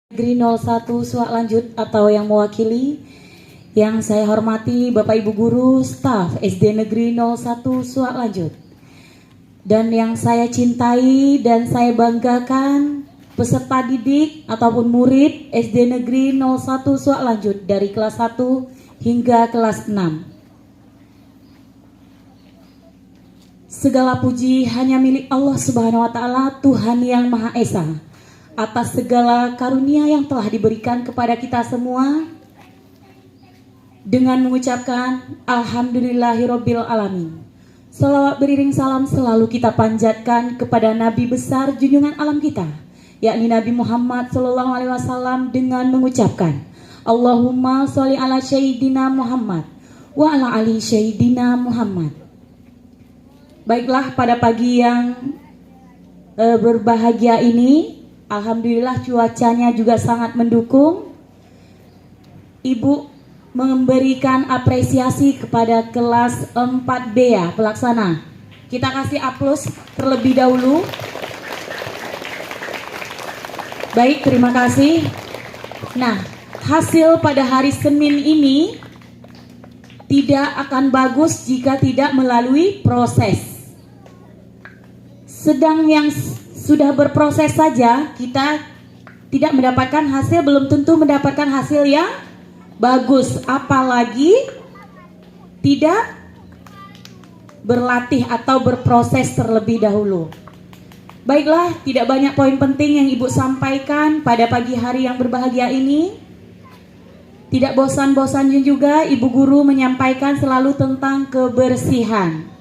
Negeri 01 Suak Lanjut atau yang mewakili, yang saya hormati Bapak Ibu Guru, staf SD Negeri 01 Suak Lanjut, dan yang saya cintai dan saya banggakan peserta didik ataupun murid SD Negeri 01 Suak Lanjut dari kelas 1 hingga kelas 6. Segala puji hanya milik Allah Subhanahu wa Ta'ala, Tuhan yang Maha Esa, atas segala karunia yang telah diberikan kepada kita semua, dengan mengucapkan Alhamdulillahirabbil alamin. Salawat beriring salam selalu kita panjatkan kepada Nabi besar junjungan alam kita, yakni Nabi Muhammad SAW, dengan mengucapkan Allahumma sholli ala Sayyidina Muhammad wa ala ali Sayyidina Muhammad. Baiklah, pada pagi yang berbahagia ini, alhamdulillah cuacanya juga sangat mendukung. Ibu memberikan apresiasi kepada kelas 4B ya, pelaksana. Kita kasih aplaus terlebih dahulu. Baik, terima kasih. Nah, hasil pada hari Senin ini tidak akan bagus jika tidak melalui proses. Sedang yang sudah berproses saja kita tidak mendapatkan hasil, belum tentu mendapatkan hasil yang bagus, apalagi tidak berlatih atau berproses terlebih dahulu. Baiklah, tidak banyak poin penting yang Ibu sampaikan pada pagi hari yang berbahagia ini. Tidak bosan-bosannya juga Ibu Guru menyampaikan selalu tentang kebersihan.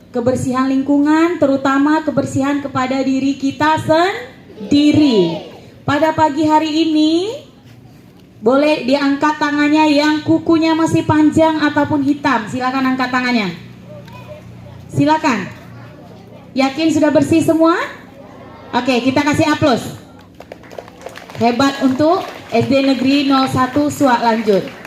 Kebersihan lingkungan, terutama kebersihan kepada diri kita sendiri. Pada pagi hari ini, boleh diangkat tangannya yang kukunya masih panjang ataupun hitam. Silakan angkat tangannya. Silakan. Yakin sudah bersih semua? Oke, kita kasih aplaus. Hebat untuk SD Negeri 01 Suak Lanjut.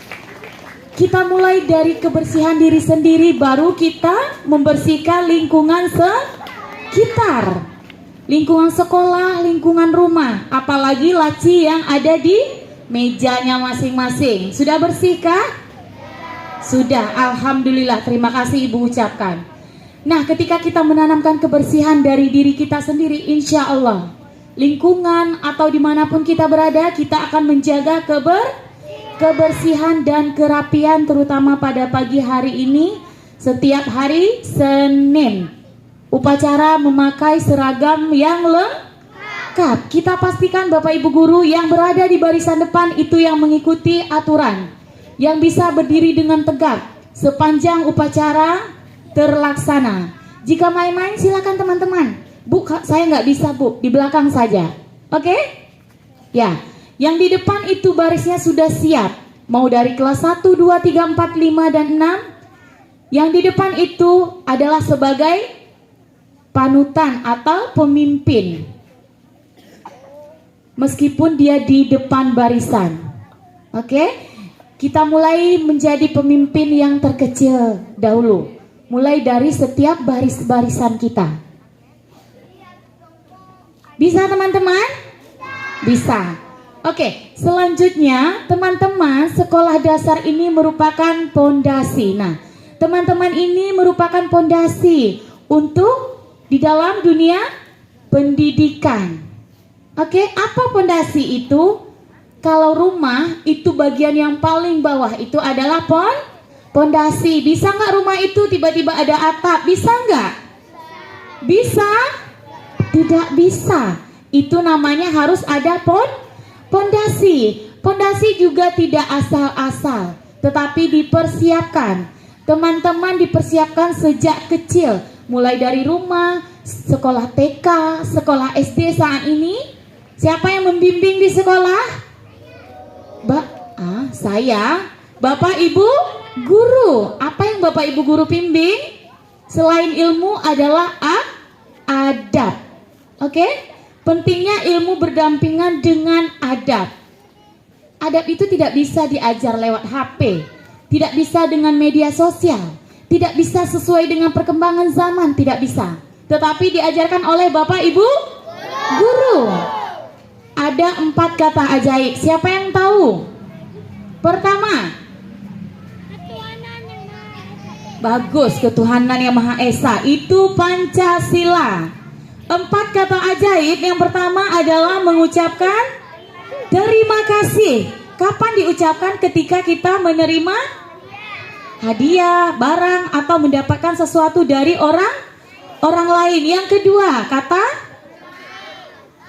Kita mulai dari kebersihan diri sendiri, baru kita membersihkan lingkungan sekitar. Lingkungan sekolah, lingkungan rumah, apalagi laci yang ada di mejanya masing-masing. Sudah bersihkah? Sudah, alhamdulillah, terima kasih Ibu ucapkan. Nah, ketika kita menanamkan kebersihan dari diri kita sendiri, insya Allah lingkungan atau dimanapun kita berada, kita akan menjaga kebersihan dan kerapian, terutama pada pagi hari ini. Setiap hari Senin upacara memakai seragam yang lengkap. Kita pastikan Bapak Ibu Guru yang berada di barisan depan itu yang mengikuti aturan, yang bisa berdiri dengan tegak sepanjang upacara terlaksana. Jika main-main silakan teman-teman. Bu, saya nggak bisa Bu, di belakang saja. Oke? Ya. Yang di depan itu barisnya sudah siap. Mau dari kelas 1, 2, 3, 4, 5, dan 6. Yang di depan itu adalah sebagai panutan atau pemimpin. Meskipun dia di depan barisan. Oke? Kita mulai menjadi pemimpin yang terkecil dahulu. Mulai dari setiap baris-barisan kita. Bisa teman-teman? Bisa. Oke, selanjutnya teman-teman, sekolah dasar ini merupakan pondasi. Nah, teman-teman ini merupakan pondasi untuk di dalam dunia pendidikan. Oke, apa pondasi itu? Kalau rumah itu bagian yang paling bawah itu adalah pondasi. Bisa nggak rumah itu tiba-tiba ada atap? Bisa nggak? Bisa? Tidak bisa. Itu namanya harus ada pondasi. Pondasi juga tidak asal-asal, tetapi dipersiapkan. Teman-teman dipersiapkan sejak kecil, mulai dari rumah, sekolah TK, sekolah SD saat ini. Siapa yang membimbing di sekolah? Saya. Bapak Ibu Guru. Apa yang Bapak Ibu Guru bimbing? Selain ilmu adalah adab. Oke? Pentingnya ilmu berdampingan dengan adab. Adab itu tidak bisa diajar lewat HP, tidak bisa dengan media sosial, tidak bisa sesuai dengan perkembangan zaman, tidak bisa. Tetapi diajarkan oleh Bapak Ibu Guru. ada 4 kata ajaib. Siapa yang tahu? Pertama, bagus, ketuhanan yang Maha Esa. Itu Pancasila. 4 kata ajaib. Yang pertama adalah mengucapkan terima kasih. Kapan diucapkan? Ketika kita menerima hadiah, barang, atau mendapatkan sesuatu dari orang lain. Yang kedua,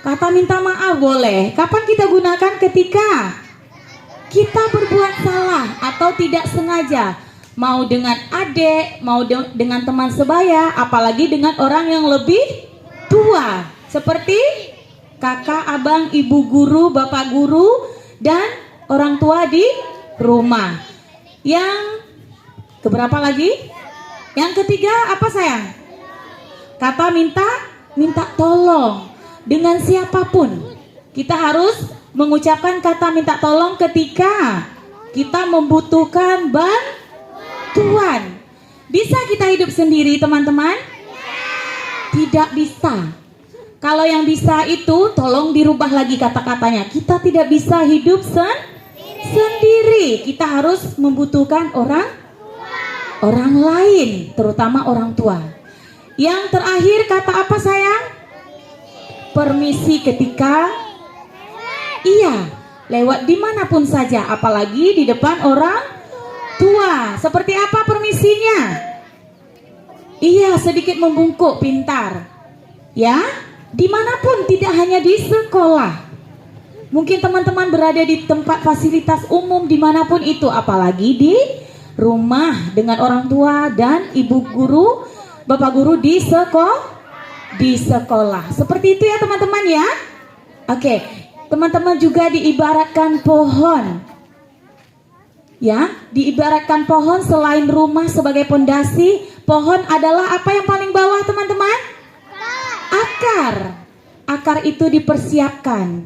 kata minta maaf boleh. Kapan kita gunakan? Ketika kita berbuat salah atau tidak sengaja, mau dengan adik, mau dengan teman sebaya, apalagi dengan orang yang lebih tua, seperti kakak, abang, ibu guru, bapak guru, dan orang tua di rumah. Yang keberapa lagi? Yang ketiga apa sayang? Kata minta tolong. Dengan siapapun kita harus mengucapkan kata minta tolong ketika kita membutuhkan bantuan. Bisa kita hidup sendiri teman-teman? Tidak bisa. Kalau yang bisa itu tolong dirubah lagi kata-katanya. Kita tidak bisa hidup sendiri. Kita harus membutuhkan orang lain, terutama orang tua. Yang terakhir kata apa sayang? Permisi ketika lewat dimanapun saja, apalagi di depan orang tua. Seperti apa permisinya? Sedikit membungkuk, pintar. Ya, dimanapun, tidak hanya di sekolah. Mungkin teman-teman berada di tempat fasilitas umum dimanapun itu, apalagi di rumah dengan orang tua dan ibu guru, bapak guru di sekolah. Seperti itu ya teman-teman ya. Oke, teman-teman juga diibaratkan pohon. Ya, diibaratkan pohon selain rumah sebagai pondasi, pohon adalah apa yang paling bawah teman-teman? Akar. Akar itu dipersiapkan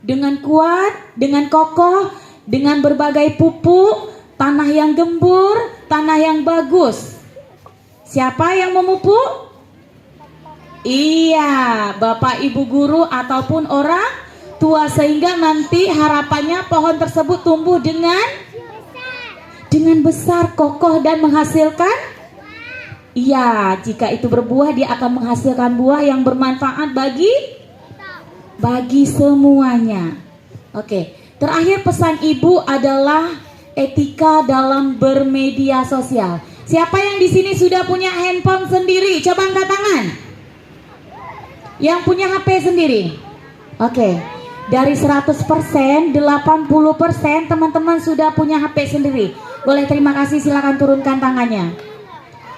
dengan kuat, dengan kokoh, dengan berbagai pupuk, tanah yang gembur, tanah yang bagus. Siapa yang memupuk? Bapak ibu guru ataupun orang tua, sehingga nanti harapannya pohon tersebut tumbuh dengan besar, kokoh, dan menghasilkan. Jika itu berbuah, dia akan menghasilkan buah yang bermanfaat bagi semuanya. Oke, terakhir pesan ibu adalah etika dalam bermedia sosial. Siapa yang di sini sudah punya handphone sendiri? Coba angkat tangan. Yang punya HP sendiri. Oke. Dari 100%, 80% teman-teman sudah punya HP sendiri. Boleh, terima kasih, silakan turunkan tangannya.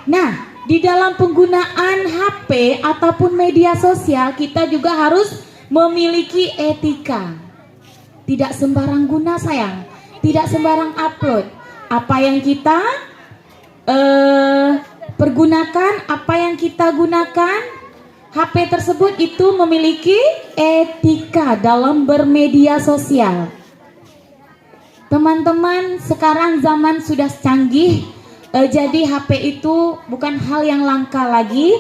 Nah, di dalam penggunaan HP ataupun media sosial, kita juga harus memiliki etika. Tidak sembarang guna sayang. Tidak sembarang upload. Apa yang kita pergunakan, apa yang kita gunakan, HP tersebut itu memiliki etika dalam bermedia sosial. Teman-teman, sekarang zaman sudah canggih, jadi HP itu bukan hal yang langka lagi.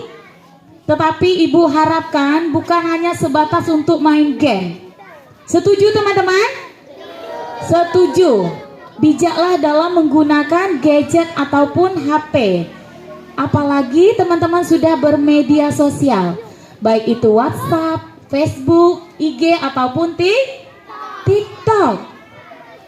Tetapi ibu harapkan bukan hanya sebatas untuk main game. Setuju teman-teman? Setuju. Bijaklah dalam menggunakan gadget ataupun HP. Apalagi teman-teman sudah bermedia sosial, baik itu WhatsApp, Facebook, IG, ataupun TikTok.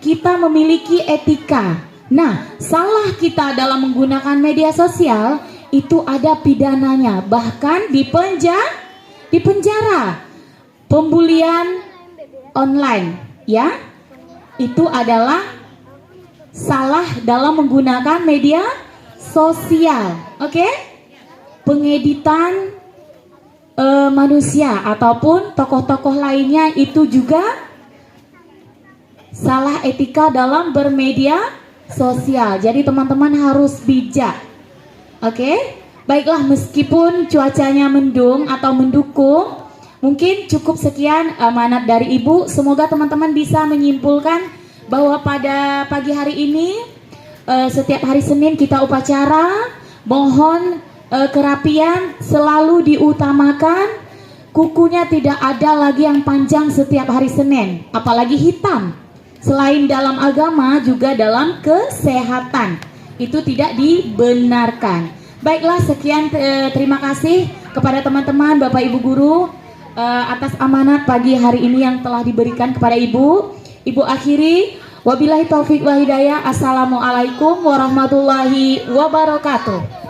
Kita memiliki etika. Nah, salah kita dalam menggunakan media sosial itu ada pidananya, bahkan dipenjara. Pembulian online, ya, itu adalah salah dalam menggunakan media sosial. Oke? Pengeditan manusia ataupun tokoh-tokoh lainnya itu juga salah etika dalam bermedia sosial. Jadi teman-teman harus bijak. Oke? Baiklah, meskipun cuacanya mendung atau mendukung, mungkin cukup sekian amanat dari ibu. Semoga teman-teman bisa menyimpulkan bahwa pada pagi hari ini, setiap hari Senin kita upacara, mohon kerapian selalu diutamakan, kukunya tidak ada lagi yang panjang setiap hari Senin, apalagi hitam. Selain dalam agama juga dalam kesehatan itu tidak dibenarkan. Baiklah, sekian, terima kasih kepada teman-teman Bapak Ibu guru atas amanat pagi hari ini yang telah diberikan kepada Ibu. Ibu akhiri, wabillahi taufik wa hidayah. Assalamualaikum warahmatullahi wabarakatuh.